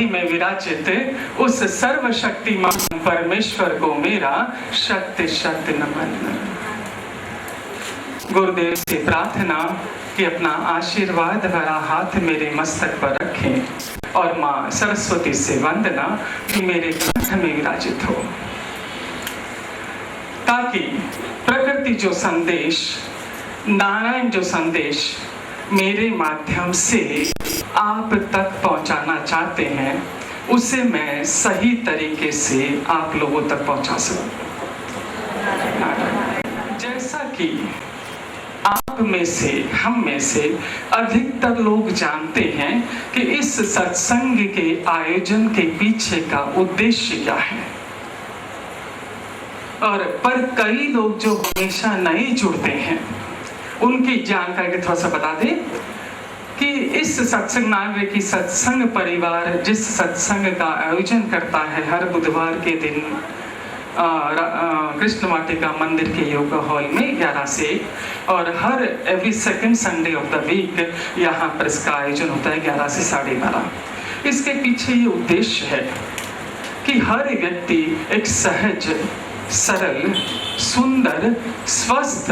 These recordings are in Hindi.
में विराजित उस सर्वशक्तिमान परमेश्वर को मेरा शक्ति शक्ति नमन। गुरुदेव से प्रार्थना कि अपना आशीर्वाद भरा हाथ मेरे मस्तक पर रखें और माँ सरस्वती से वंदना कि मेरे कंठ में विराजित हो, ताकि प्रकृति जो संदेश, नारायण जो संदेश मेरे माध्यम से आप तक पहुंचाना चाहते हैं उसे मैं सही तरीके से आप लोगों तक पहुंचा सकूं। जैसा कि आप में से, हम में से अधिकतर लोग जानते हैं कि इस सत्संग के आयोजन के पीछे का उद्देश्य क्या है, और पर कई लोग जो हमेशा नहीं जुड़ते हैं उनकी जानकारी थोड़ा सा बता दें कि इस सत्संग नागरिक की सत्संग परिवार जिस सत्संग का आयोजन करता है हर बुधवार के दिन कृष्ण वाटिका मंदिर के योगा हॉल में 11 से, और हर every second Sunday of the week यहाँ पर इसका आयोजन होता है 11 से 12:30। इसके पीछे ये उद्देश्य है कि हर व्यक्ति एक सहज, सरल, सुंदर, स्वस्थ,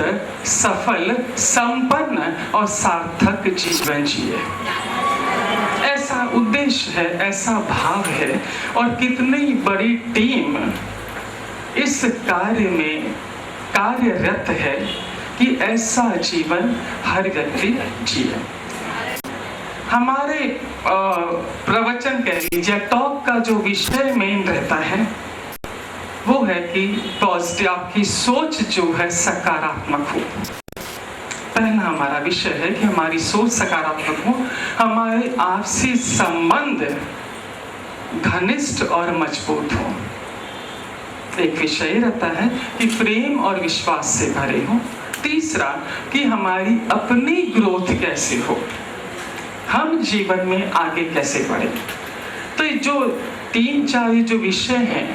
सफल, संपन्न और सार्थक जीवन जिए। ऐसा उद्देश्य है, ऐसा भाव है, और कितनी बड़ी टीम इस कार्य में कार्यरत है कि ऐसा जीवन हर व्यक्ति जिए। हमारे प्रवचन कह लीजिए, टॉक का जो विषय मेन रहता है वो है कि पॉजिटिव, आपकी सोच जो है सकारात्मक हो। पहला हमारा विषय है कि हमारी सोच सकारात्मक हो, हमारे आपसी संबंध घनिष्ठ और मजबूत हो। एक विषय रहता है कि प्रेम और विश्वास से भरे हो। तीसरा कि हमारी अपनी ग्रोथ कैसे हो, हम जीवन में आगे कैसे बढ़े। तो ये जो 3-4 जो विषय हैं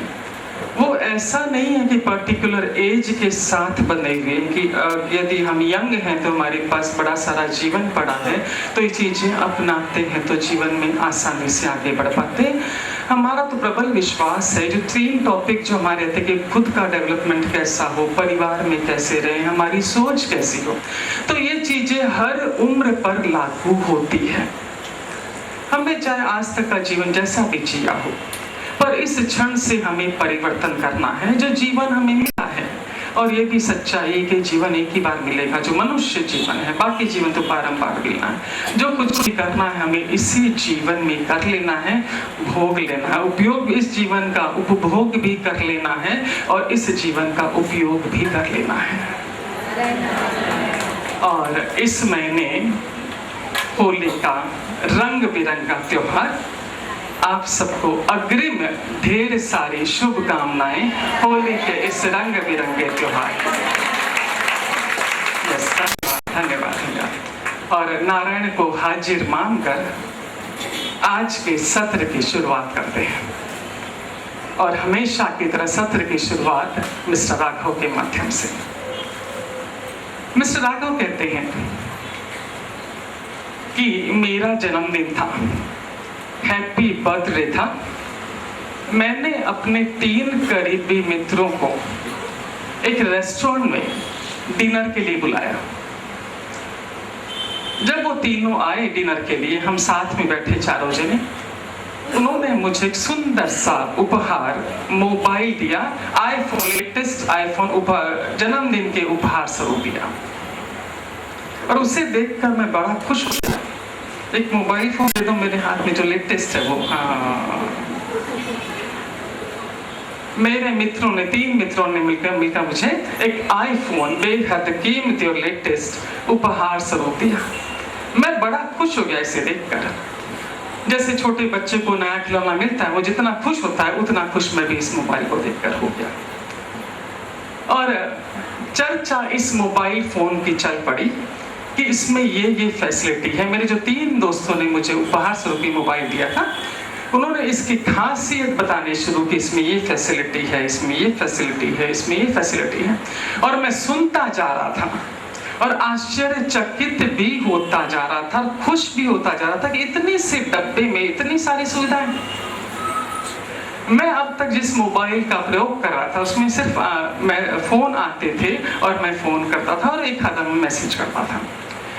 वो ऐसा नहीं है कि पर्टिकुलर एज के साथ बने हुए कि यदि हम यंग हैं तो हमारे पास बड़ा सारा जीवन पड़ा है तो ये चीजें अपनाते हैं तो जीवन में आसानी से आगे बढ़ पाते हैं। हमारा तो प्रबल विश्वास है जो 3 टॉपिक जो हमारे रहते कि खुद का डेवलपमेंट कैसा हो, परिवार में कैसे रहे, हमारी सोच कैसी हो, तो ये चीजें हर उम्र पर लागू होती है। हमने चाहे आज तक का जीवन जैसा भी जिया हो, पर इस क्षण से हमें परिवर्तन करना है। जो जीवन हमें मिला है, और ये भी सच्चाई कि जीवन एक ही बार मिलेगा, जो मनुष्य जीवन है, बाकी जीवन तो बारंबार मिलना है। जो कुछ भी करना है हमें इसी जीवन में कर लेना है, भोग लेना है, उपयोग इस जीवन का उपभोग भी कर लेना है और इस जीवन का उपयोग भी कर लेना है। और इस महीने होली का रंग बिरंगा त्योहार, आप सबको अग्रिम ढेर सारी शुभकामनाएं होली के इस रंग बिरंगे त्योहार। धन्यवाद धन्यवाद। और नारायण को हाजिर मानकर आज के सत्र की शुरुआत करते हैं, और हमेशा की तरह सत्र की शुरुआत मिस्टर राघव के माध्यम से। मिस्टर राघव कहते हैं कि मेरा जन्मदिन था, हैप्पी बर्थडे था। मैंने अपने 3 करीबी मित्रों को एक रेस्टोरेंट में डिनर के लिए बुलाया। जब वो तीनों आए डिनर के लिए, हम साथ में बैठे चारों जने, उन्होंने मुझे एक सुंदर सा उपहार मोबाइल दिया, आईफोन, लेटेस्ट आईफोन उपहार, जन्मदिन के उपहार स्वरूप दिया। और उसे देखकर मैं बड़ा खुश हुआ। एक मोबाइल फोन दे दो मेरे हाथ में जो लेटेस्ट है वो। मेरे मित्रों ने, 3 मित्रों ने मिलकर मुझे एक आईफोन बेहद कीमती और लेटेस्ट उपहार स्वरूप दिया। मैं बड़ा खुश हो गया इसे देखकर। जैसे छोटे बच्चे को नया खिलौना मिलता है, वो जितना खुश होता है उतना खुश मैं भी इस मोबाइल को देखकर हो गया। और चर्चा इस मोबाइल फोन की चल पड़ी कि इसमें ये फैसिलिटी है। मेरे जो 3 दोस्तों ने मुझे उपहार स्वरूप मोबाइल दिया था, उन्होंने इसकी खासियत बताने शुरू की, इसमें ये फैसिलिटी है, इसमें ये फैसिलिटी है, इसमें ये फैसिलिटी है। और मैं सुनता जा रहा था और आश्चर्यचकित भी होता जा रहा था, खुश भी होता जा रहा था कि इतने से डब्बे में इतनी सारी सुविधाएं। मैं अब तक जिस मोबाइल का प्रयोग कर रहा था उसमें सिर्फ मैं फोन आते थे और मैं फोन करता था और एक आधा में मैसेज करता था।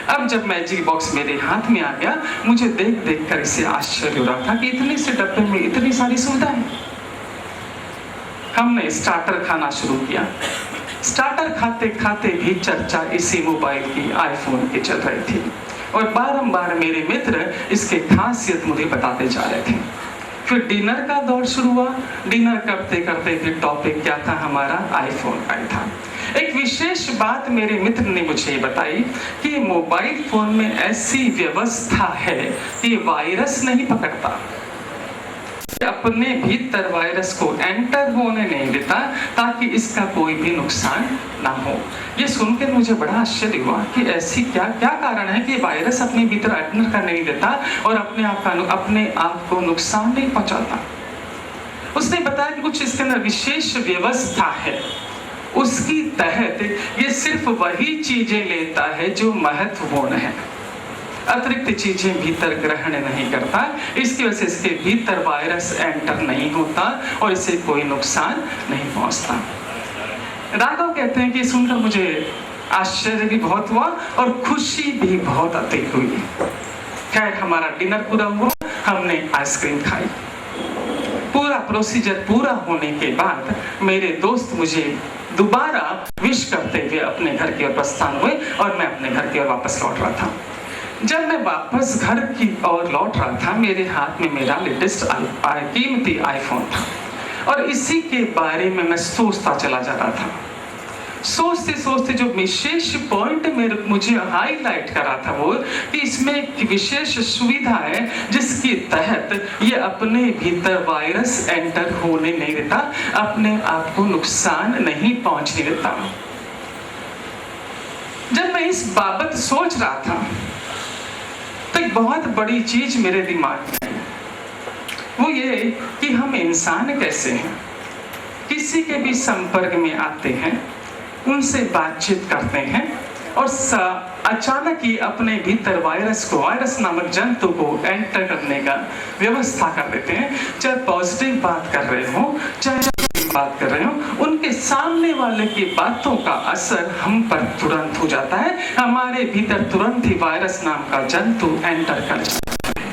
अब जब मैजिक बॉक्स मेरे हाथ में आ गया, मुझे देख देख कर इससे आश्चर्य हो रहा था कि इतने से डब्बे में इतनी सारी सुविधाएं। हमने स्टार्टर खाना शुरू किया। स्टार्टर खाते खाते भी चर्चा इसी मोबाइल की, आईफोन की चल रही थी और बारंबार मेरे मित्र इसके खासियत मुझे बताते जा रहे थे। फिर डिनर का दौर शुरू हुआ। डिनर करते करते फिर टॉपिक क्या था हमारा, आईफोन का ही था। एक विशेष बात मेरे मित्र ने मुझे बताई कि मोबाइल फोन में ऐसी व्यवस्था है कि वायरस नहीं पकड़ता, अपने भीतर वायरस को एंटर होने नहीं देता ताकि इसका कोई भी नुकसान ना हो। ये सुनकर मुझे बड़ा आश्चर्य हुआ कि ऐसी क्या कारण है कि वायरस अपने भीतर एंटर करने नहीं देता और अपने आप को नुकसान नहीं पहुंचाता। उसने बताया कि कुछ इसके अंदर विशेष व्यवस्था है, उसकी तहत ये सिर्फ वही चीजें लेता है जो महत्वपूर्ण है, अतिरिक्त चीजें भीतर ग्रहण नहीं करता। इसकी वजह से इसके भीतर वायरस एंटर नहीं होता और इसे कोई नुकसान नहीं पहुंचता। राघव कहते हैं कि सुनकर मुझे आश्चर्य भी बहुत हुआ और खुशी भी बहुत अधिक हुई। खैर हमारा डिनर पूरा हुआ, हमने आइसक्रीम खाई। पूरा प्रोसीजर पूरा होने के बाद मेरे दोस्त मुझे दोबारा विश करते हुए अपने घर की ओर प्रस्थान हुए और मैं अपने घर की ओर वापस लौट रहा था। जब मैं वापस घर की ओर लौट रहा था, मेरे हाथ में मेरा लेटेस्ट कीमती आईफोन था और इसी के बारे में मैं सोचता चला जा रहा था। सोचते सोचते जो विशेष पॉइंट मुझे हाईलाइट करा था वो कि इसमें एक विशेष सुविधा है जिसके तहत ये अपने भीतर वायरस एंटर होने नहीं देता, अपने आप को नुकसान नहीं पहुंचने देता। जब मैं इस बाबत सोच रहा था तो एक बहुत बड़ी चीज मेरे दिमाग में आई, वो ये कि हम इंसान कैसे हैं, किसी के भी संपर्क में आते हैं, उनसे बातचीत करते हैं और अचानक ही अपने भीतर वायरस नामक जंतु को एंटर करने का व्यवस्था कर देते हैं। चाहे पॉजिटिव बात कर रहे हो चाहे बात कर रहे हो, उनके सामने वाले की बातों का असर हम पर तुरंत हो जाता है, हमारे भीतर तुरंत ही वायरस नाम का जंतु एंटर कर जाता है।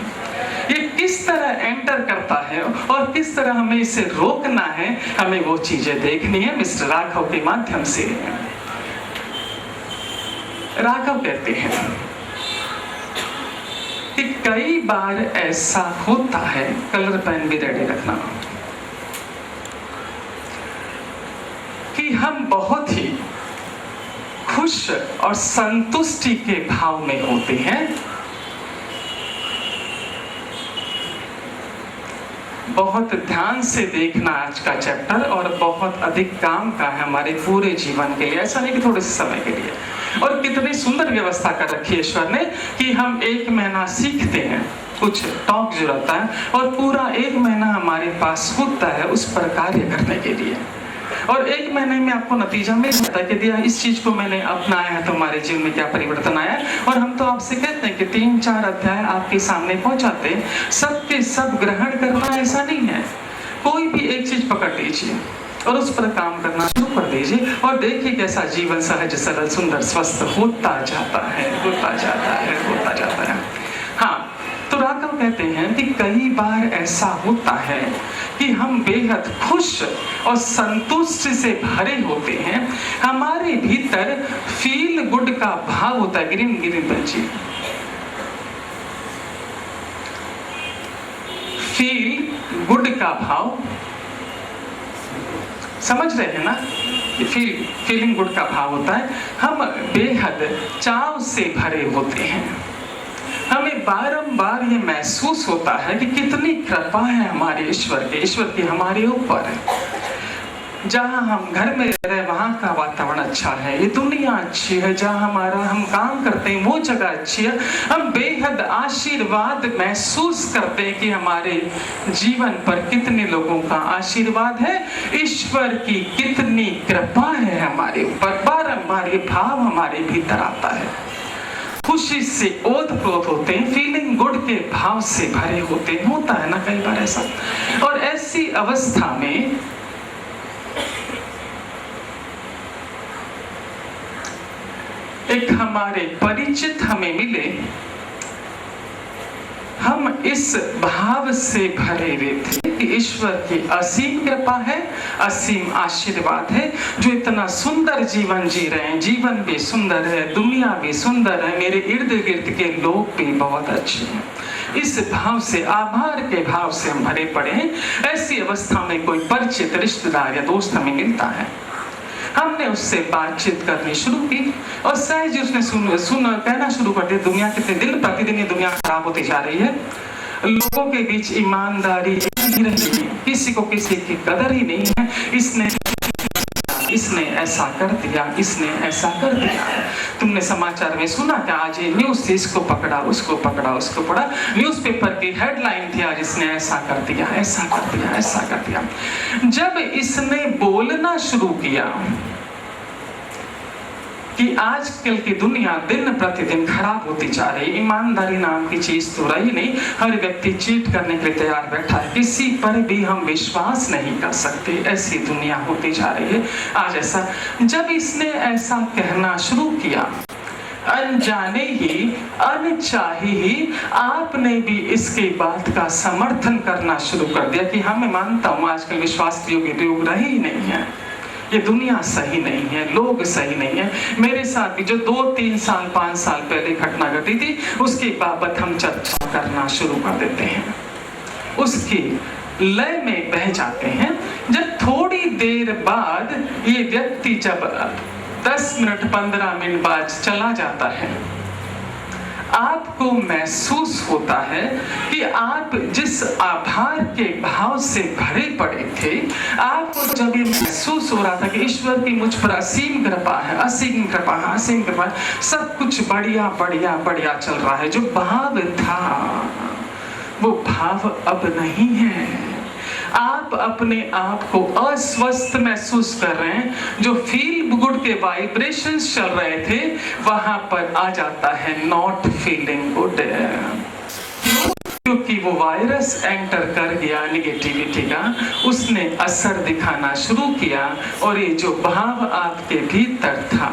ये किस तरह एंटर करता है और किस तरह हमें इसे रोकना है, हमें वो चीजें देखनी है मिस्टर राघव के माध्यम से। राघव कहते हैं कि कई बार ऐसा होता है, कलर पेन भी रेडी रखना, कि हम बहुत ही खुश और संतुष्टि के भाव में होते हैं, बहुत ध्यान से देखना आज का चैप्टर और बहुत अधिक काम का है हमारे पूरे जीवन के लिए, ऐसा नहीं कि थोड़े से समय के लिए। और कितनी सुंदर व्यवस्था कर रखी है ईश्वर ने कि हम 1 महीना सीखते हैं कुछ टॉक जो रहता है और पूरा 1 महीना हमारे पास होता है उस पर कार्य करने के लिए, और 1 महीने में आपको नतीजा मिल जाता है कि दिया इस चीज को मैंने अपनाया है तो हमारे जीवन में क्या परिवर्तन आया। और हम तो आपसे कहते हैं कि 3-4 अध्याय आपके सामने पहुंचाते हैं, सबके सब ग्रहण करना ऐसा नहीं है, कोई भी एक चीज पकड़ लीजिए और उस पर काम करना शुरू कर दीजिए और देखिए कैसा जीवन सहज सरल सुंदर स्वस्थ होता जाता है, होता जाता है, होता जाता है। हाँ, तो राघव कहते हैं कि कई बार ऐसा होता है कि हम बेहद खुश और संतुष्टि से भरे होते हैं, हमारे भीतर फील गुड का भाव होता है। ग्रीन बच्ची, फील गुड का भाव समझ रहे हैं ना, फीलिंग गुड का भाव होता है। हम बेहद चाव से भरे होते हैं, हमें बारंबार ये महसूस होता है कि कितनी कृपा है हमारे ईश्वर की हमारे ऊपर। जहाँ हम घर में रह रहे वहाँ का वातावरण अच्छा है, ये दुनिया अच्छी है, जहाँ हम काम करते हैं वो जगह अच्छी है, हम बेहद आशीर्वाद महसूस करते हैं कि हमारे जीवन पर कितने लोगों का आशीर्वाद है, ईश्वर की कितनी कृपा है हमारे ऊपर। बारंबार ये भाव हमारे भीतर आता है, खुशी से ओतप्रोत होते हैं, फीलिंग गुड के भाव से भरे होते हैं। होता है ना कई बार ऐसा। और ऐसी अवस्था में एक हमारे परिचित हमें मिले, हम इस भाव से भरे हुए थे कि ईश्वर की असीम कृपा है, असीम आशीर्वाद है, जो इतना सुंदर जीवन जी रहे हैं। जीवन भी सुंदर है, दुनिया भी सुंदर है, मेरे इर्द गिर्द के लोग भी बहुत अच्छे हैं। इस भाव से, आभार के भाव से हम भरे पड़े हैं। ऐसी अवस्था में कोई परिचित रिश्तेदार या दोस्त हमें मिलता है, हमने उससे बातचीत करनी शुरू की और सहज उसने कहना शुरू कर दिया, दुनिया कितने दिन प्रतिदिन ये दुनिया खराब होती जा रही है, लोगों के बीच ईमानदारी नहीं रही, किसी को किसी की कदर ही नहीं है, इसने ऐसा कर दिया, इसने ऐसा कर दिया। तुमने समाचार में सुना क्या, आज ये न्यूज़ थी, इसको पकड़ा, उसको पकड़ा, उसको पकड़ा, न्यूज़पेपर की हेडलाइन थी, आज इसने ऐसा कर दिया, ऐसा कर दिया, ऐसा कर दिया। जब इसने बोलना शुरू किया कि आजकल की दुनिया दिन प्रतिदिन खराब होती जा रही, ईमानदारी नाम की चीज तो रही नहीं, हर व्यक्ति चीट करने के लिए तैयार बैठा है, किसी पर भी हम विश्वास नहीं कर सकते, ऐसी दुनिया होती जा रही है आज। ऐसा जब इसने ऐसा कहना शुरू किया, अनजाने ही, अनचाही ही आपने भी इसकी बात का समर्थन करना शुरू कर दिया कि हाँ मैं मानता हूँ आजकल विश्वास के युग रहे ही नहीं है, ये दुनिया सही नहीं है, लोग सही नहीं है। मेरे साथ भी जो 2, 3 साल 5 साल पहले घटना घटी थी, उसकी बाबत हम चर्चा करना शुरू कर देते हैं, उसकी लय में बह जाते हैं। जब थोड़ी देर बाद ये व्यक्ति जब 10 मिनट 15 मिनट बाद चला जाता है, आपको महसूस होता है कि आप जिस आभार के भाव से भरे पड़े थे, आपको जब ये महसूस हो रहा था कि ईश्वर की मुझ पर असीम कृपा है, असीम कृपा है, असीम कृपा है, सब कुछ बढ़िया बढ़िया बढ़िया चल रहा है, जो भाव था वो भाव अब नहीं है। आप अपने आप को अस्वस्थ महसूस कर रहे हैं, जो फील गुड के वाइब्रेशंस चल रहे थे वहां पर आ जाता है नॉट फीलिंग गुड, क्योंकि वो वायरस एंटर कर गया निगेटिविटी का, उसने असर दिखाना शुरू किया। और ये जो भाव आपके भीतर था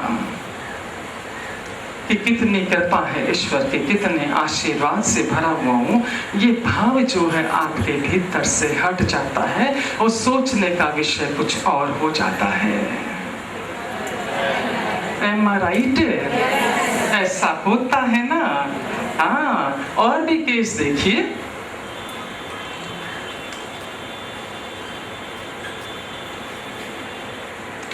कि कितनी कृपा है ईश्वर के, कितने आशीर्वाद से भरा हुआ हूँ, ये भाव जो है आपके भीतर से हट जाता है और सोचने का विषय कुछ और हो जाता है। Am I right? ऐसा होता है ना। हाँ, और भी केस देखिए,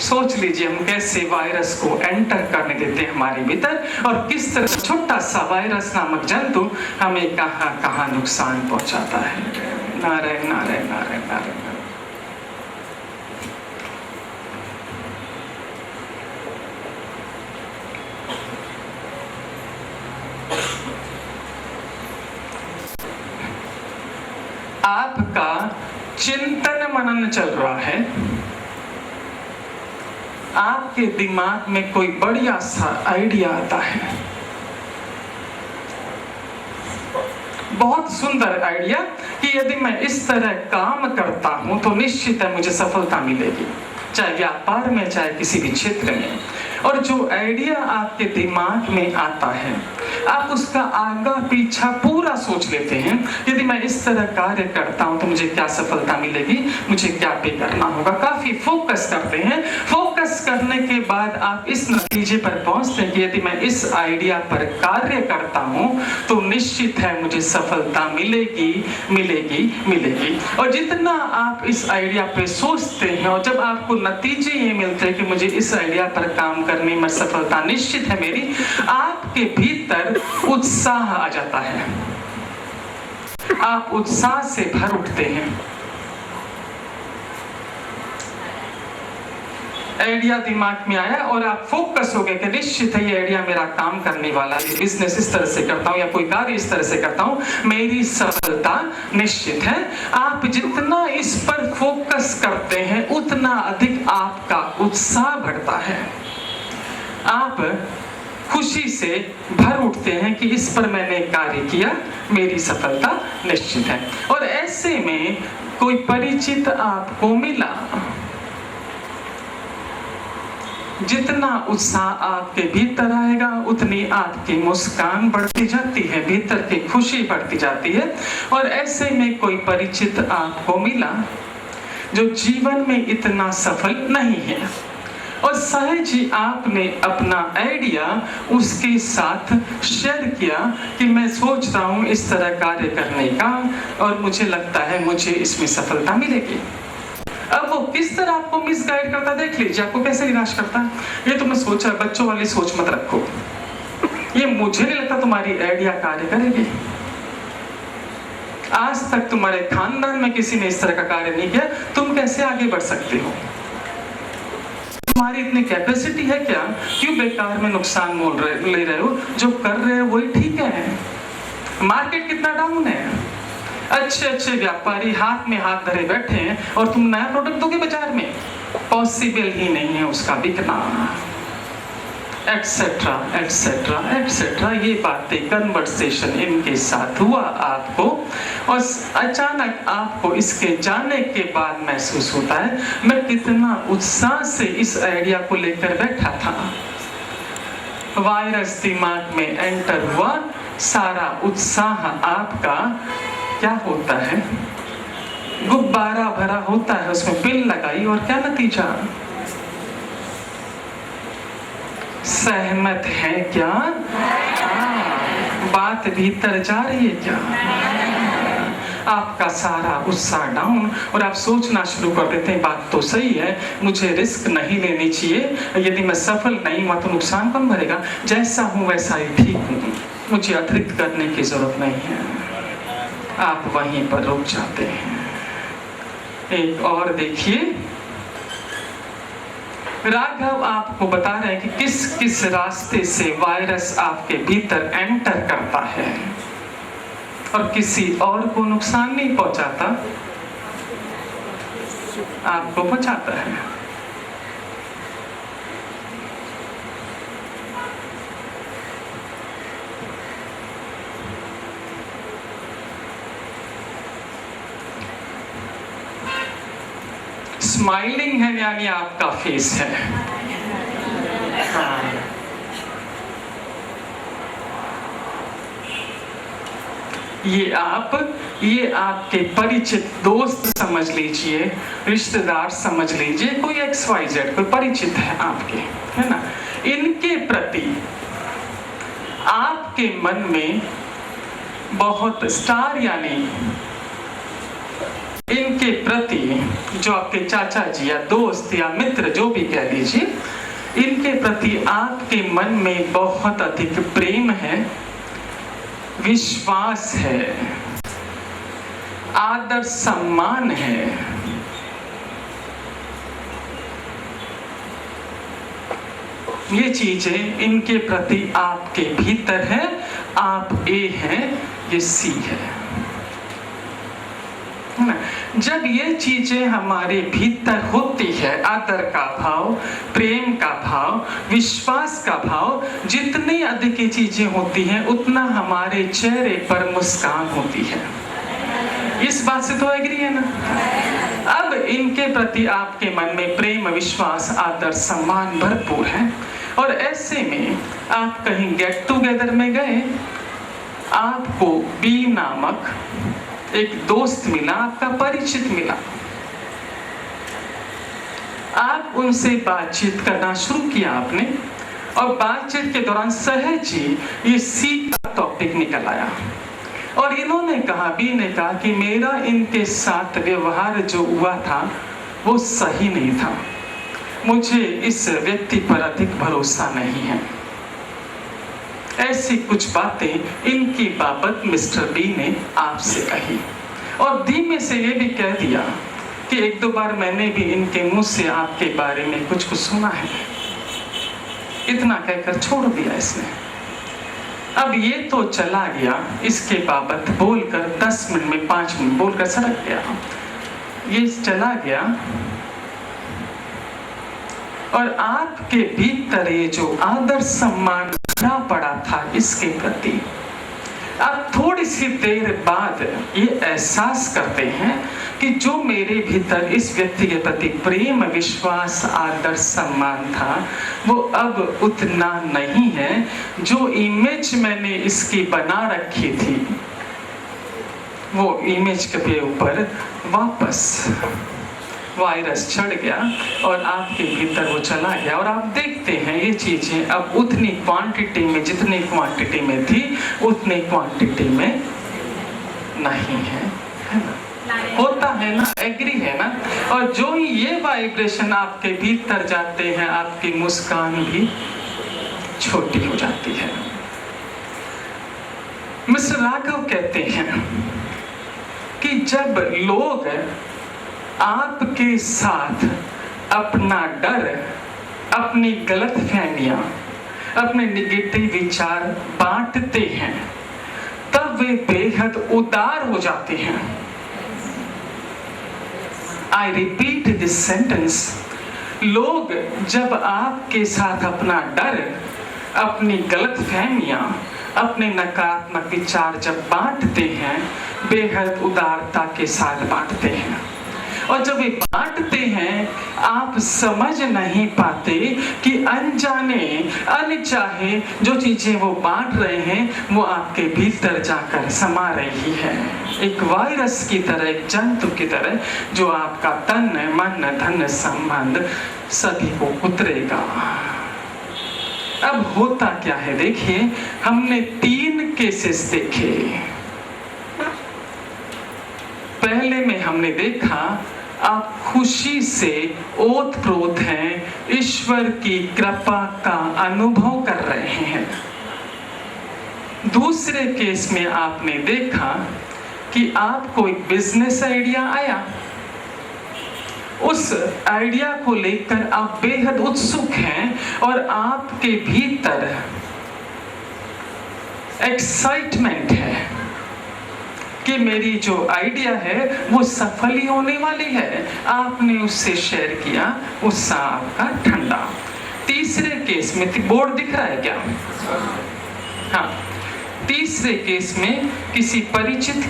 सोच लीजिए हम कैसे वायरस को एंटर करने देते हैं हमारे भीतर, और किस तरह छोटा सा वायरस नामक जंतु हमें कहां कहां नुकसान पहुंचाता है। नारायण नारायण नारायण नारायण। आपका चिंतन मनन चल रहा है, आपके दिमाग में कोई बढ़िया सा आइडिया आता है, बहुत सुंदर आइडिया कि यदि मैं इस तरह काम करता हूं तो निश्चित है मुझे सफलता मिलेगी, चाहे व्यापार में चाहे किसी भी क्षेत्र में। और जो आइडिया आपके दिमाग में आता है, आप उसका आगा पीछा पूरा सोच लेते हैं, यदि मैं इस तरह कार्य करता हूं तो मुझे क्या सफलता मिलेगी, मुझे क्या पे करना होगा, काफी फोकस करते हैं। फोकस करने के बाद आप इस नतीजे पर पहुंचते हैं कि यदि मैं इस आइडिया पर कार्य करता हूं तो निश्चित है मुझे सफलता मिलेगी मिलेगी मिलेगी। और जितना आप इस आइडिया पे सोचते हैं और जब आपको नतीजे ये मिलते हैं कि मुझे इस आइडिया पर काम करने में सफलता निश्चित है मेरी, आपके भीतर उत्साह आ जाता है, आप उत्साह से भर उठते हैं। आइडिया दिमाग में आया और आप फोकस हो गए कि निश्चित है ये आइडिया मेरा काम करने वाला है, बिजनेस इस तरह से करता हूँ या कोई कार्य इस तरह से करता हूँ, मेरी सफलता निश्चित है। आप जितना इस पर फोकस करते हैं उतना अधिक आपका उत्साह बढ़ता है। आप खुशी से भर उठते हैं कि इस पर मैंने कार्य किया, मेरी सफलता निश्चित है। और ऐसे में कोई परिचित आपको मिला, जितना उत्साह आपके भीतर आएगा उतनी आपकी मुस्कान बढ़ती जाती है, भीतर की खुशी बढ़ती जाती है। और ऐसे में कोई परिचित आपको मिला जो जीवन में इतना सफल नहीं है और सहज ही आपने अपना आइडिया उसके साथ शेयर किया कि मैं सोच रहा हूँ इस तरह कार्य करने का और मुझे लगता है मुझे इसमें सफलता मिलेगी। अब वो किस तरह आपको मिसगाइड करता देख लीजिए, आपको कैसे निराश करता है। ये तुमने सोचा, बच्चों वाली सोच मत रखो, ये मुझे नहीं लगता तुम्हारी आइडिया कार्य करेगी। आज तक तुम्हारे खानदान में किसी ने इस तरह का कार्य नहीं किया, तुम कैसे आगे बढ़ सकते हो? तुम्हारी इतनी कैपेसिटी है क्या? क्यों बेकार में नुकसान मोल ले रहे हो? जो कर रहे हो वही ठीक है। मार्केट कितना डाउन है, अच्छे अच्छे व्यापारी हाथ में हाथ धरे बैठे हैं और तुम नया प्रोडक्ट दोगे बाजार में, पॉसिबल ही नहीं है उसका बिकना, एक्सेट्रा एक्सेट्रा एक्सेट्रा। ये बातें कन्वर्सेशन इनके साथ हुआ आपको और अचानक आपको इसके जाने के बाद महसूस होता है मैं कितना उत्साह से इस आइडिया को लेकर बैठा था। वायरस दिमाग में एंटर हुआ, सारा उत्साह आपका क्या होता है, गुब्बारा भरा होता है, उसमें पिन लगाई और क्या नतीजा? सहमत है क्या? बात भीतर जा रही है क्या? आपका सारा उत्साह डाउन और आप सोचना शुरू कर देते हैं बात तो सही है, मुझे रिस्क नहीं लेनी चाहिए, यदि मैं सफल नहीं हुआ तो नुकसान कौन भरेगा, जैसा हूं वैसा ही ठीक हूं, मुझे अतिरिक्त करने की जरूरत नहीं है। आप वहीं पर रुक जाते हैं। एक और देखिए, राघव आपको बता रहे हैं कि किस किस रास्ते से वायरस आपके भीतर एंटर करता है और किसी और को नुकसान नहीं पहुंचाता, आपको पहुंचाता है। स्माइलिंग है यानी आपका फेस है। हाँ। ये आपके परिचित दोस्त समझ लीजिए, रिश्तेदार समझ लीजिए, कोई XYZ कोई परिचित है आपके, है ना, इनके प्रति आपके मन में बहुत स्टार यानी इनके प्रति जो आपके चाचा जी या दोस्त या मित्र जो भी कह लीजिए, इनके प्रति आपके मन में बहुत अधिक प्रेम है, विश्वास है, आदर सम्मान है। ये चीजें इनके प्रति आपके भीतर है, आप A हैं, ये C है। जब ये चीजें हमारे भीतर होती है, आदर का भाव, प्रेम का भाव, विश्वास का भाव, जितनी अधिक ये चीजें होती हैं उतना हमारे चेहरे पर मुस्कान होती है। इस बात से तो एग्री है ना? अब इनके प्रति आपके मन में प्रेम, विश्वास, आदर, सम्मान भरपूर है और ऐसे में आप कहीं गेट टुगेदर में गए, आपको बी नामक एक दोस्त मिला, आपका परिचित मिला, आप उनसे बातचीत करना शुरू किया आपने और बातचीत के दौरान सहज ही ये सी का टॉपिक निकल आया और इन्होंने कहा, बी ने कहा कि मेरा इनके साथ व्यवहार जो हुआ था वो सही नहीं था, मुझे इस व्यक्ति पर अधिक भरोसा नहीं है। ऐसी कुछ बातें इनकी बाबत मिस्टर बी ने आपसे कही और धीमे से ये भी कह दिया कि एक दो बार मैंने भी इनके मुंह से आपके बारे में कुछ सुना है। इतना कहकर छोड़ दिया इसने। अब ये तो चला गया, इसके बाबत बोलकर 10 मिनट में 5 मिनट बोलकर सड़क गया। ये चला गया और आपके भीतर ये जो आदर सम्मान भरा पड़ा था इसके प्रति, आप थोड़ी सी देर बाद ये एहसास करते हैं कि जो मेरे भीतर इस व्यक्ति के प्रति प्रेम, विश्वास, आदर, सम्मान था वो अब उतना नहीं है। जो इमेज मैंने इसकी बना रखी थी वो इमेज के ऊपर वापस वायरस चढ़ गया और आपके भीतर वो चला गया। और आप देखते हैं ये चीजें अब उतनी क्वांटिटी में, जितनी क्वांटिटी में थी उतनी क्वांटिटी में नहीं है ना? होता है ना, एग्री है ना? और जो ही ये वाइब्रेशन आपके भीतर जाते हैं आपकी मुस्कान भी छोटी हो जाती है। मिस्टर राघव कहते हैं कि जब लोग आपके साथ अपना डर, अपनी गलतफहमियां, अपने निगेटिव विचार बांटते हैं तब वे बेहद उदार हो जाते हैं। I repeat this sentence. लोग जब आपके साथ अपना डर, अपनी गलतफहमियां, अपने नकारात्मक विचार जब बांटते हैं, बेहद उदारता के साथ बांटते हैं। और जब ये बांटते हैं आप समझ नहीं पाते कि अनजाने अनचाहे जो चीजें वो बांट रहे हैं वो आपके भीतर जाकर समा रही है, एक वायरस की तरह, एक जंतु की तरह जो आपका तन, मन, धन, संबंध सभी को उतरेगा। अब होता क्या है देखिए, हमने 3 केसेस देखे। पहले में हमने देखा आप खुशी से ओत-प्रोत हैं, ईश्वर की कृपा का अनुभव कर रहे हैं। दूसरे केस में आपने देखा कि आपको एक बिजनेस आइडिया आया, उस आइडिया को लेकर आप बेहद उत्सुक हैं और आपके भीतर एक्साइटमेंट है कि मेरी जो आइडिया है वो सफल ही होने वाली है। आपने उससे शेयर किया, उत्साह आपका ठंडा। तीसरे केस में बोर्ड दिख रहा है क्या? हाँ, तीसरे केस में किसी परिचित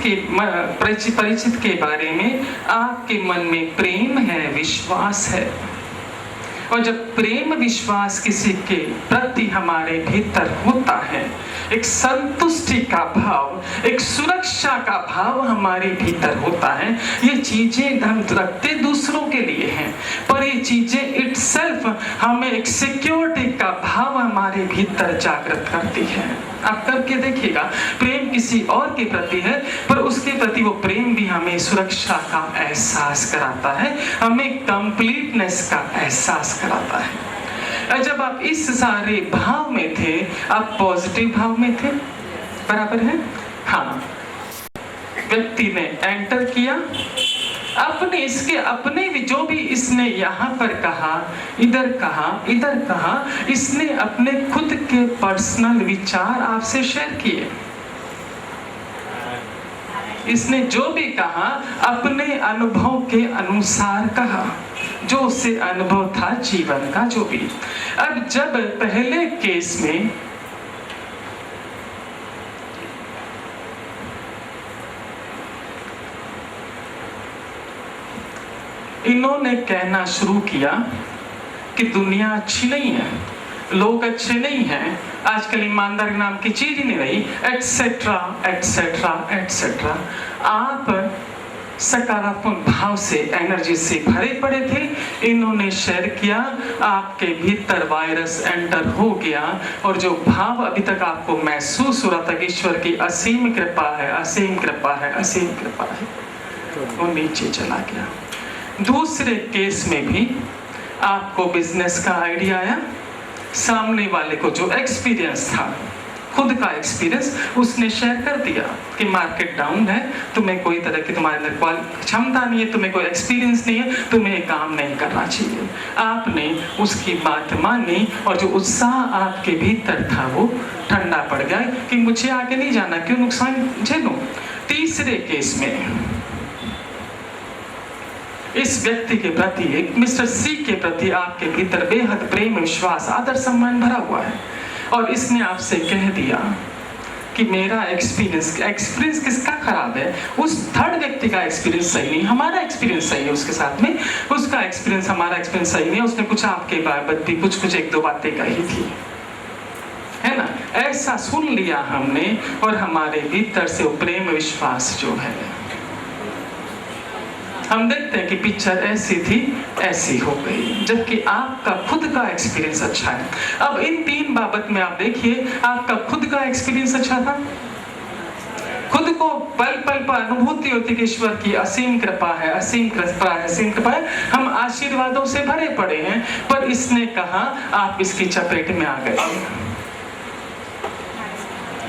के बारे में आपके मन में प्रेम है, विश्वास है। और जब प्रेम विश्वास किसी के प्रति हमारे भीतर होता है, एक संतुष्टि का भाव, एक सुरक्षा का भाव हमारे भीतर होता है। ये चीजें हम रखते दूसरों के लिए हैं, पर ये चीजें इटसेल्फ हमें एक सिक्योरिटी का भाव हमारे भीतर जागृत करती है। आप करके देखिएगा, प्रेम किसी और के प्रति है पर उसके प्रति वो प्रेम भी हमें सुरक्षा का एहसास कराता है, हमें कंप्लीटनेस का एहसास कराता है। जब आप इस सारे भाव में थे, आप पॉजिटिव भाव में थे, बराबर है? हाँ, व्यक्ति ने एंटर किया, अपने भी जो भी इसने यहाँ पर कहा, इधर कहा, इसने अपने खुद के पर्सनल विचार आपसे शेयर किए। इसने जो भी कहा अपने अनुभव के अनुसार कहा, जो उससे अनुभव था जीवन का जो भी। अब जब पहले केस में इन्होंने कहना शुरू किया कि दुनिया अच्छी नहीं है, लोग अच्छे नहीं हैं, आजकल ईमानदारी नाम की चीज ही नहीं रही, एटसेट्रा एटसेट्रा एटसेट्रा। आप सकारात्मक भाव से, एनर्जी से भरे पड़े थे। इन्होंने शेयर किया, आपके भीतर वायरस एंटर हो गया और जो भाव अभी तक आपको महसूस हो रहा था कि ईश्वर की असीम कृपा है, असीम कृपा है, असीम कृपा है, वो नीचे चला गया। दूसरे केस में भी आपको बिजनेस का आइडिया आया, सामने वाले को जो एक्सपीरियंस था, खुद का एक्सपीरियंस उसने शेयर कर दिया कि मार्केट डाउन है, तुम्हें कोई तरह की तुम्हारे अंदर क्षमता नहीं है, तुम्हें कोई एक्सपीरियंस नहीं है, तुम्हें ये काम नहीं करना चाहिए। आपने उसकी बात मानी और जो उत्साह आपके भीतर था वो ठंडा पड़ गया कि मुझे आगे नहीं जाना, क्यों नुकसान झेलूं। तीसरे केस में इस व्यक्ति के प्रति, एक मिस्टर सी के प्रति आपके भीतर बेहद प्रेम, विश्वास, आदर, सम्मान भरा हुआ है और इसने आपसे कह दिया कि मेरा एक्सपीरियंस किसका खराब है? उस थर्ड व्यक्ति का एक्सपीरियंस सही नहीं, हमारा एक्सपीरियंस सही है उसके साथ में, उसका एक्सपीरियंस हमारा एक्सपीरियंस सही नहीं है, उसने कुछ आपके बाबत भी कुछ एक दो बातें कही थी, है ना। ऐसा सुन लिया हमने और हमारे भीतर से वो प्रेम विश्वास जो है, हम देखते हैं कि पिक्चर ऐसी थी ऐसी हो गई, जबकि आपका खुद का एक्सपीरियंस अच्छा है। अब इन तीन बाबत में आप देखिए, आपका खुद का एक्सपीरियंस अच्छा था, खुद को पल पल पर अनुभूति होती कि ईश्वर की असीम कृपा है, असीम कृपा है, असीम कृपा है, हम आशीर्वादों से भरे पड़े हैं, पर इसने कहा आप इसकी चपेट में आ गए।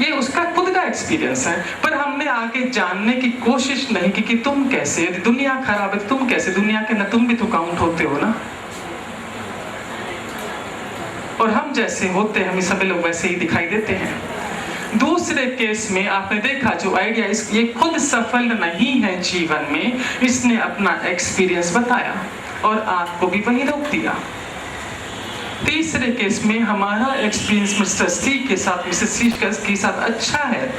ये उसका खुद का एक्सपीरियंस है, पर हमने आगे जानने की कोशिश नहीं की कि तुम कैसे, दुनिया खराब है तुम कैसे, दुनिया के ना तुम भी तो काउंट होते हो ना, और हम जैसे होते हैं, हम सभी लोग वैसे ही दिखाई देते हैं। दूसरे केस में आपने देखा जो आइडिया, ये खुद सफल नहीं है जीवन में, इसने अपना एक्सपीरियंस बताया और आपको भी वही रोक दिया। तीसरे केस में हमारा एक्सपीरियंस मिस्टर सी के साथ, मिसेस सी के साथ अच्छा है,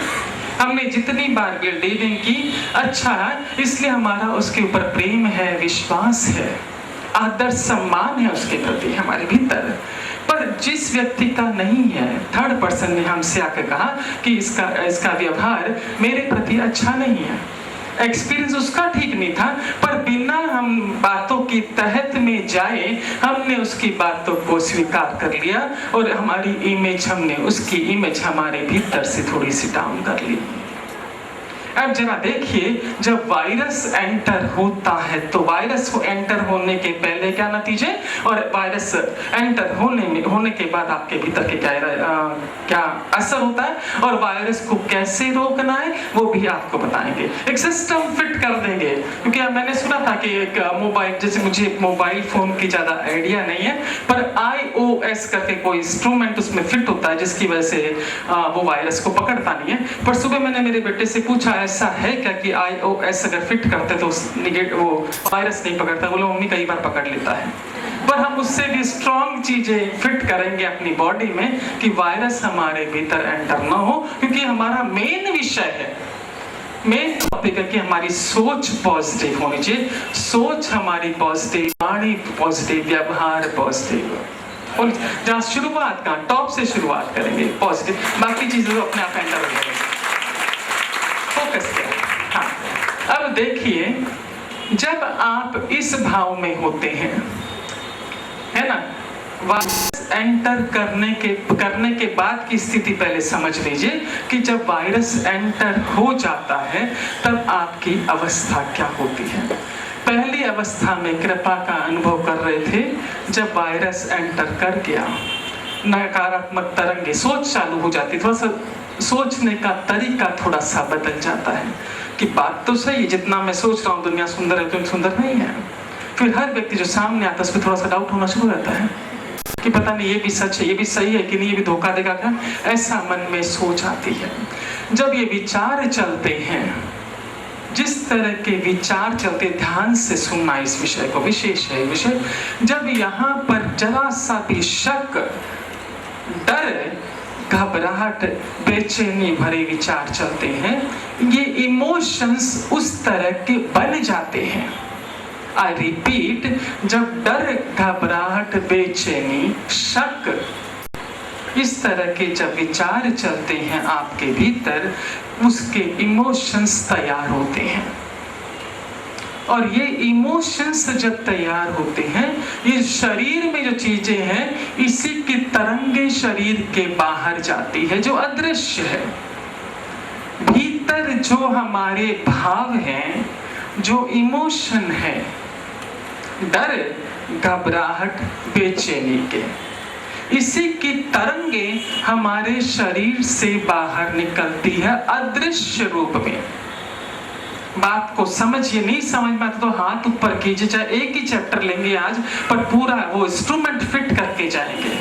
हमने जितनी बार डीलिंग की अच्छा है, इसलिए हमारा उसके ऊपर प्रेम है, विश्वास है, आदर सम्मान है उसके प्रति हमारे भीतर। पर जिस व्यक्ति का नहीं है, थर्ड पर्सन ने हमसे आकर कहा कि इसका व्यवहार मेरे प्रति अच्छा नहीं है, एक्सपीरियंस उसका ठीक नहीं था, पर बिना हम बातों की तहत में जाए हमने उसकी बातों को स्वीकार कर लिया और हमारी इमेज, हमने उसकी इमेज हमारे भीतर से थोड़ी सी डाउन कर ली। अब जरा देखिए, जब वायरस एंटर होता है तो वायरस को एंटर होने के पहले क्या नतीजे और वायरस एंटर होने के बाद आपके भीतर के क्या असर होता है और वायरस को कैसे रोकना है वो भी आपको बताएंगे, एक सिस्टम फिट कर देंगे। क्योंकि मैंने सुना था कि एक मोबाइल, जैसे मुझे मोबाइल फोन की ज्यादा आइडिया नहीं है, पर iOS करके कोई इंस्ट्रूमेंट उसमें फिट होता है जिसकी वजह से वो वायरस को पकड़ता नहीं है। पर सुबह मैंने मेरे बेटे से पूछा ऐसा है क्या कि iOS अगर फिट करते तो वो वायरस नहीं पकड़ता? बोले मम्मी कई बार पकड़ लेता है। पर हम उससे भी स्ट्रॉन्ग चीजें फिट करेंगे अपनी बॉडी में कि वायरस हमारे भीतर एंटर ना हो, क्योंकि हमारा मेन विषय है, मेन टॉपिक है कि हमारी सोच पॉजिटिव होनी चाहिए, सोच हमारी पॉजिटिव, वाणी पॉजिटिव, व्यवहार पॉजिटिव। और जहाँ शुरुआत का टॉप से शुरुआत करेंगे पॉजिटिव, बाकी चीजें तो अपने आप एंटर हो जाएंगे। फोकस करें। हाँ, अब देखिए, जब आप इस भाव में होते हैं, है ना, वायरस एंटर करने के बाद की स्थिति पहले समझ लीजिए कि जब वायरस एंटर हो जाता है तब आपकी अवस्था क्या होती है। पहली अवस्था में कृपा का अनुभव कर रहे थे, जब वायरस एंटर कर गया नकारात्मक तरंगे, सोच चालू हो जाती, थोड़ा सा सोचने का तरीका थोड़ा सा बदल जाता है कि बात तो सही, जितना मैं सोच रहा हूँ दुनिया सुंदर है तो सुंदर नहीं है। फिर हर व्यक्ति जो सामने आता है उस पर थोड़ा सा डाउट होना शुरू रहता है कि पता नहीं ये भी सच है, ये भी सही है कि नहीं, ये भी धोखा देगा क्या, ऐसा मन में सोच आती है। जब ये विचार चलते हैं, जिस तरह के विचार चलते, ध्यान से सुनना इस विषय को, विशेष है विषय। जब यहाँ पर जरा सा भी शक, डर, घबराहट, बेचैनी भरे विचार चलते हैं, ये इमोशंस उस तरह के बन जाते हैं। आई रिपीट, जब डर, घबराहट, बेचैनी, शक, इस तरह के जब विचार चलते हैं आपके भीतर, उसके इमोशंस तैयार होते हैं। और ये इमोशंस जब तैयार होते हैं, ये शरीर में जो चीजें हैं, इसी की तरंगे शरीर के बाहर जाती है, जो अदृश्य है। भीतर जो हमारे भाव हैं, जो इमोशन है, डर, घबराहट, बेचैनी के, इसी की तरंगे हमारे शरीर से बाहर निकलती है अदृश्य रूप में। बात को समझिए, नहीं समझ में आता तो हाथ ऊपर कीजिए, चाहे एक ही चैप्टर लेंगे आज, पर पूरा वो इंस्ट्रूमेंट फिट करके जाएंगे।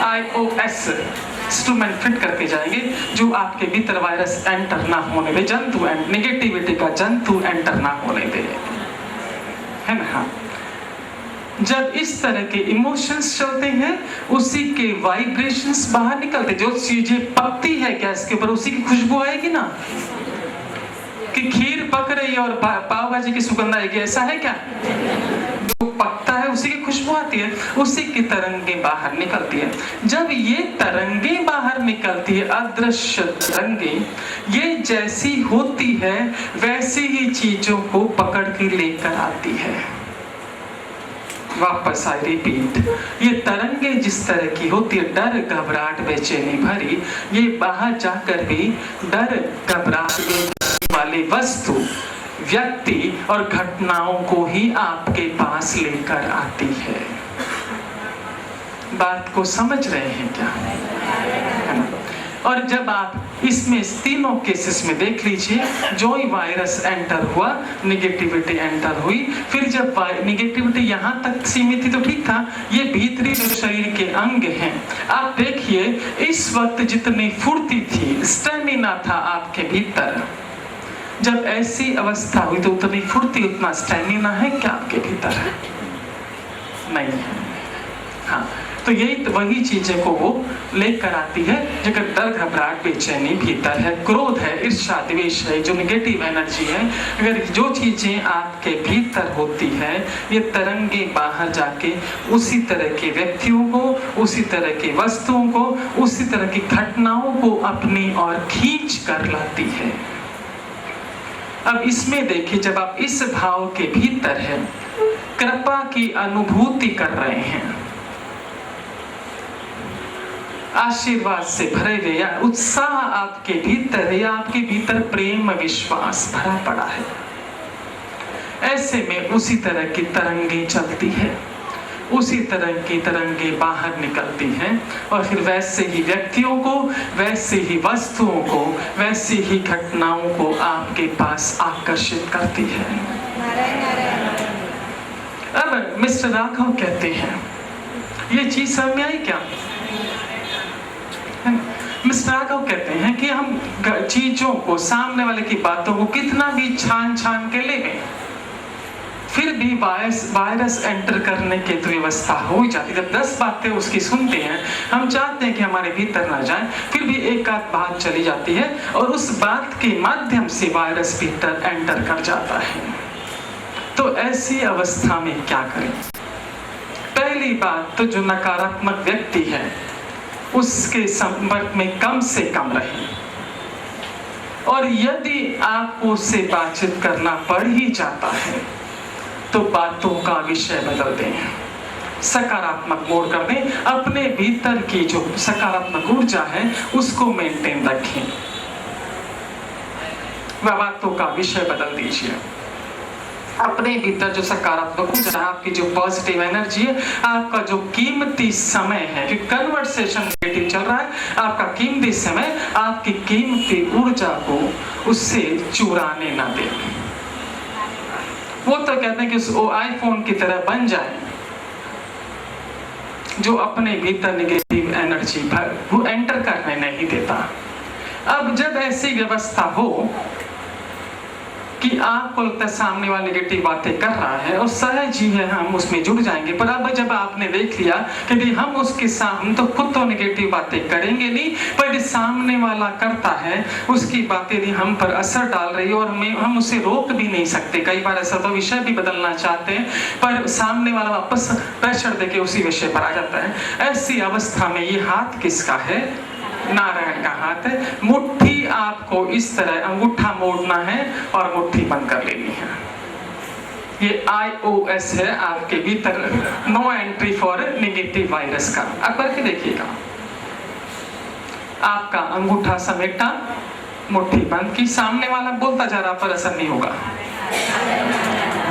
IOS इंस्ट्रूमेंट फिट करके जाएंगे, जो आपके भीतर वायरस एंटर ना होने दे, जंतु नेगेटिविटी का जंतु एंटर ना होने दे, है ना। हाँ, जब इस तरह के इमोशंस चलते हैं, उसी के वाइब्रेशंस बाहर निकलते। जो चीजें पकती है गैस के ऊपर, उसी की खुशबू आएगी ना। कि खीर पक रही है और पाव भाजी की सुगंध आएगी, ऐसा है क्या? जो पकता है उसी की खुशबू आती है, उसी की तरंगे बाहर निकलती है। जब ये तरंगे बाहर निकलती है, अदृश्य तरंगे, ये जैसी होती है वैसी ही चीजों को पकड़ के लेकर आती है वापस। आई रिपीट, ये तरंगे जिस तरह की होती है, डर घबराहट बेचैनी भरी, ये बाहर जाकर भी डर घबराहट वाली वस्तु, व्यक्ति और घटनाओं को ही आपके पास लेकर आती है। बात को समझ रहे हैं क्या? और जब आप इसमें तीनों केसेस में देख लीजिए, जो ही वायरस एंटर हुआ, निगेटिविटी एंटर हुई। फिर जब निगेटिविटी यहाँ तक सीमित थी तो ठीक था, ये भीतरी जो शरीर के अंग हैं, आप देखिए इस वक्त जितनी फुर्ती थी, स्टेमिना था आपके भीतर, जब ऐसी अवस्था हुई तो उतनी फुर्ती, उतना स्टेमिना है क्या आपके भीतर? नहीं है। हाँ, तो यही तो वही चीजें को वो लेकर आती है, जगह डर घबराहट बेचैनी भीतर है, क्रोध है, ईर्ष्या द्वेष है, जो नेगेटिव एनर्जी है। अगर जो चीजें आपके भीतर होती है, ये तरंगे बाहर जाके उसी तरह के व्यक्तियों को, उसी तरह की वस्तुओं को, उसी तरह की घटनाओं को अपनी ओर खींच कर लाती है। अब इसमें देखिए, जब आप इस भाव के भीतर हैं, कृपा की अनुभूति कर रहे हैं, आशीर्वाद से भरे हुए, या उत्साह आपके भीतर है, या आपके भीतर प्रेम विश्वास भरा पड़ा है, ऐसे में उसी तरह की तरंगे चलती है, उसी तरह की तरंगे बाहर निकलती हैं, और फिर वैसे ही व्यक्तियों को, वैसे ही वस्तुओं को, वैसी ही घटनाओं को आपके पास आकर्षित करती है। अब मिस्टर राघव कहते हैं, ये चीज समझ में आई क्या? मिस्टर राघव कहते हैं कि हम चीजों को, सामने वाले की बातों को कितना भी छान छान के ले गए, फिर भी वायरस एंटर करने की तो व्यवस्था हो ही जाती है। जब 10 बातें उसकी सुनते हैं, हम चाहते हैं कि हमारे भीतर ना जाए, फिर भी एक आध बात चली जाती है और उस बात के माध्यम से वायरस भीतर एंटर कर जाता है। तो ऐसी अवस्था में क्या करें? पहली बात तो जो नकारात्मक व्यक्ति है उसके संपर्क में कम से कम रहें, और यदि आपको उससे बातचीत करना पड़ ही जाता है तो बातों का विषय बदल दें, सकारात्मक मोड़ कर दें, अपने भीतर की जो सकारात्मक ऊर्जा है उसको मेंटेन रखें, बातों का विषय बदल दीजिए। अपने भीतर जो सकारात्मक ऊर्जा है, आपकी जो पॉजिटिव एनर्जी है, आपका जो कीमती समय है, क्योंकि कन्वर्सेशन नेगेटिव चल रहा है, आपका कीमती समय, आपकी कीमती ऊर्जा को उससे चुराने ना दें। वो तो कहते हैं कि उस आईफोन की तरह बन जाए, जो अपने भीतर नेगेटिव एनर्जी वो एंटर करने नहीं देता। अब जब ऐसी व्यवस्था हो कि आपको लगता है सामने वाला नेगेटिव बातें कर रहा है और सहज ही है हम उसमें जुड़ जाएंगे, पर अब जब आपने देख लिया कि हम उसके सामने तो खुद तो नेगेटिव बातें करेंगे नहीं, पर यदि सामने वाला करता है, उसकी बातें यदि हम पर असर डाल रही है और हम उसे रोक भी नहीं सकते, कई बार ऐसा तो विषय भी बदलना चाहते हैं पर सामने वाला वापस प्रेशर देके उसी विषय पर आ जाता है। ऐसी अवस्था में ये हाथ किसका है? नारायण का हाथ है। मुट्ठी आपको इस तरह अंगूठा मोड़ना है और मुट्ठी बंद कर लेनी है। ये IOS है आपके भीतर, no entry for negative virus का। अब करके देखिएगा, आपका अंगूठा समेटा, मुट्ठी बंद की, सामने वाला बोलता जा रहा पर असर नहीं होगा,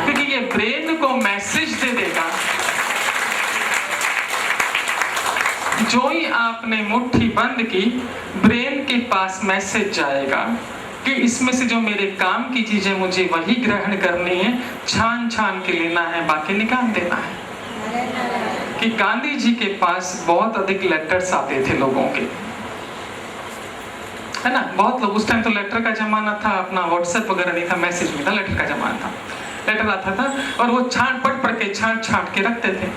क्योंकि ये ब्रेन को मैसेज दे देगा, जो ही आपने मुट्ठी बंद की, ब्रेन के पास मैसेज जाएगा कि इसमें से जो मेरे काम की चीजें मुझे वही ग्रहण करनी है, छान छान के लेना है, बाकी निकाल देना है। कि गांधी जी के पास बहुत अधिक लेटर्स आते थे लोगों के, है ना। बहुत लोग, उस टाइम तो लेटर का जमाना था, अपना व्हाट्सएप वगैरह नहीं था, मैसेज नहीं था, लेटर का जमाना था। लेटर आता था और वो पढ़ के छांट के रखते थे।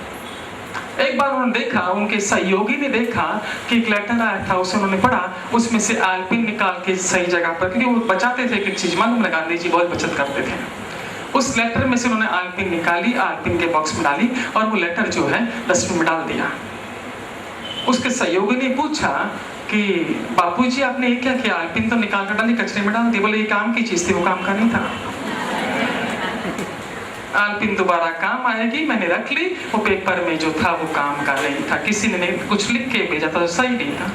एक बार उन्होंने देखा, उनके सहयोगी ने देखा कि एक लेटर आया था, उसे उन्होंने पढ़ा, उसमें से आलपिन निकाल के सही जगह पर, क्योंकि वो बचाते थे कि चीज, मालूम है गांधी जी बहुत बचत करते थे। उस लेटर में से उन्होंने आलपिन निकाली, आलपिन के बॉक्स में डाली और वो लेटर जो है डस्टबिन में डाल दिया। उसके सहयोगी ने पूछा कि बापूजी आपने ये क्या किया? आलपिन तो निकाल कर डाली, कचरे में डाल दी। बोले ये काम की चीज थी, वो काम का नहीं था। आलपिन दोबारा काम आएगी, मैंने रख ली, वो पेपर में जो था वो काम का नहीं था, किसी ने कुछ लिख के भेजा था, तो सही नहीं था।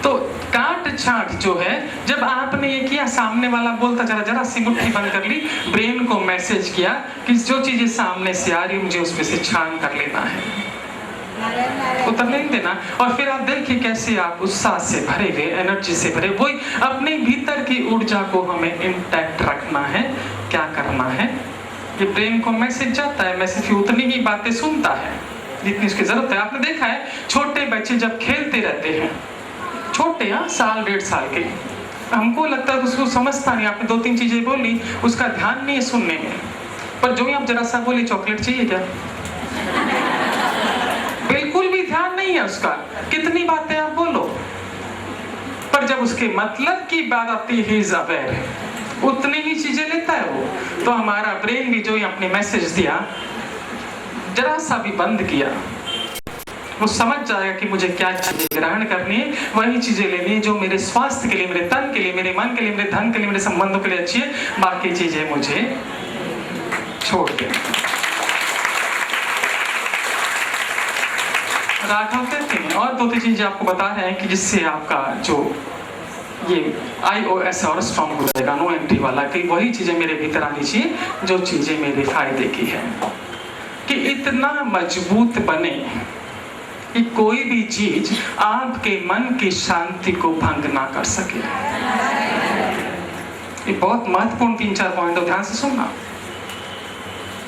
तो काट छांट जो है, जब आपने ये किया, सामने वाला बोलता चला, जरा सी मुट्ठी बंद कर ली, ब्रेन को मैसेज किया कि जो चीजें सामने से आ रही मुझे उसमें से छान कर लेना है, उतर नहीं देना। और फिर आप देखिए कैसे आप उत्साह से भरे हुए, एनर्जी से भरे, वही अपने भीतर की ऊर्जा को हमें इंटैक्ट रखना है। क्या करना है? ये ब्रेन को मैसेज जाता है, मैसेज की उतनी ही बातें सुनता है जितनी उसकी जरूरत है। आपने देखा है छोटे बच्चे जब खेलते रहते हैं, छोटे, साल 1.5 साल के, हमको लगता है उसको समझता नहीं, आपने 2-3 चीजें बोली, उसका ध्यान नहीं है सुनने में, पर जो ही आप जरा सा बोली चॉकलेट चाहिए क्या, बिल्कुल भी ध्यान नहीं है उसका, कितनी बातें आप बोलो, पर जब उसके मतलब की बात आती है, ही इज अवेयर, उतनी ही चीजें लेता है वो। तो हमारा ब्रेन भी जो ही अपने मैसेज दिया, जरा सा भी बंद किया, वो समझ जाएगा कि मुझे क्या चीजें ग्रहण करनी है, वही चीजें लेनी है जो मेरे स्वास्थ्य के लिए, मेरे तन के लिए, मेरे मन के लिए, मेरे धन के लिए, मेरे संबंधों के लिए अच्छी है, बाकी चीजें मुझे छोड़ दे। राघव कहते हैं, और 2-3 चीजें आपको बता रहे हैं कि जिससे आपका जो ये iOS और स्ट्रॉन्ग हो जाएगा, नो एंट्री वाला, कि वही चीजें मेरे भीतर आनी चाहिए जो चीजें मेरे फायदे की है। कि इतना मजबूत बने कि कोई भी चीज आपके मन की शांति को भंग ना कर सके। ये बहुत महत्वपूर्ण 3-4 पॉइंट, ध्यान से सुनना।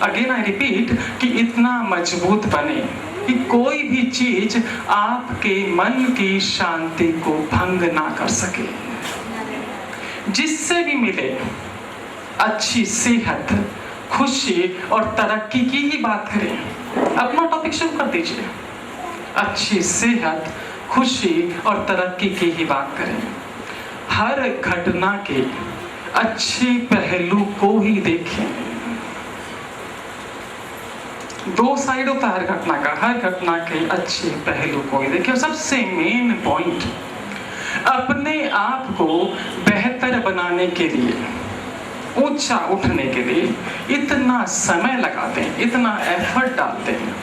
अगेन आई रिपीट, कि इतना मजबूत बने कि कोई भी चीज आपके मन की शांति को भंग ना कर सके। जिससे भी मिले अच्छी सेहत, खुशी और तरक्की की ही बात करें। अपना टॉपिक शुरू कर दीजिए, अच्छी सेहत, खुशी और तरक्की की ही बात करें। हर घटना के अच्छे पहलू को ही देखें। 2 साइड होता है हर घटना का, हर घटना के अच्छे पहलू को ही देखें। सबसे मेन पॉइंट, अपने आप को बेहतर बनाने के लिए, ऊंचा उठने के लिए इतना समय लगाते हैं, इतना एफर्ट डालते हैं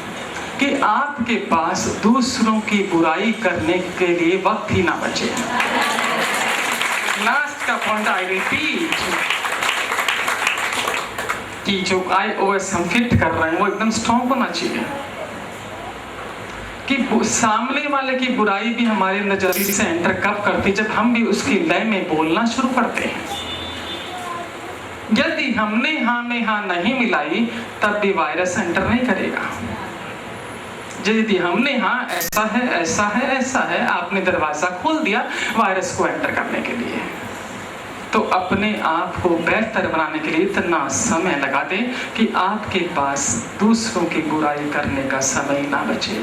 कि आपके पास दूसरों की बुराई करने के लिए वक्त ही ना बचे। लास्ट का पॉइंट आई रिपीट, कि जो iOS हम फिट कर रहे हैं वो एकदम स्ट्रॉन्ग होना चाहिए, कि सामने वाले की बुराई भी हमारे नजरिए से एंटर कब करती, जब हम भी उसकी लय में बोलना शुरू करते हैं। यदि हमने हाँ में हाँ नहीं मिलाई, तब भी वायरस एंटर नहीं करेगा। यदि हमने हाँ ऐसा है, ऐसा है, ऐसा है, आपने दरवाजा खोल दिया वायरस को एंटर करने के लिए। तो अपने आप को बेहतर बनाने के लिए इतना समय लगा दें कि आपके पास दूसरों की बुराई करने का समय ना बचे।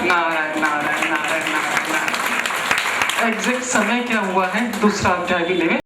नारायण नारायण नारायण नारायण। एग्जैक्ट समय क्या हुआ है, दूसरा अध्याय भी लेवे।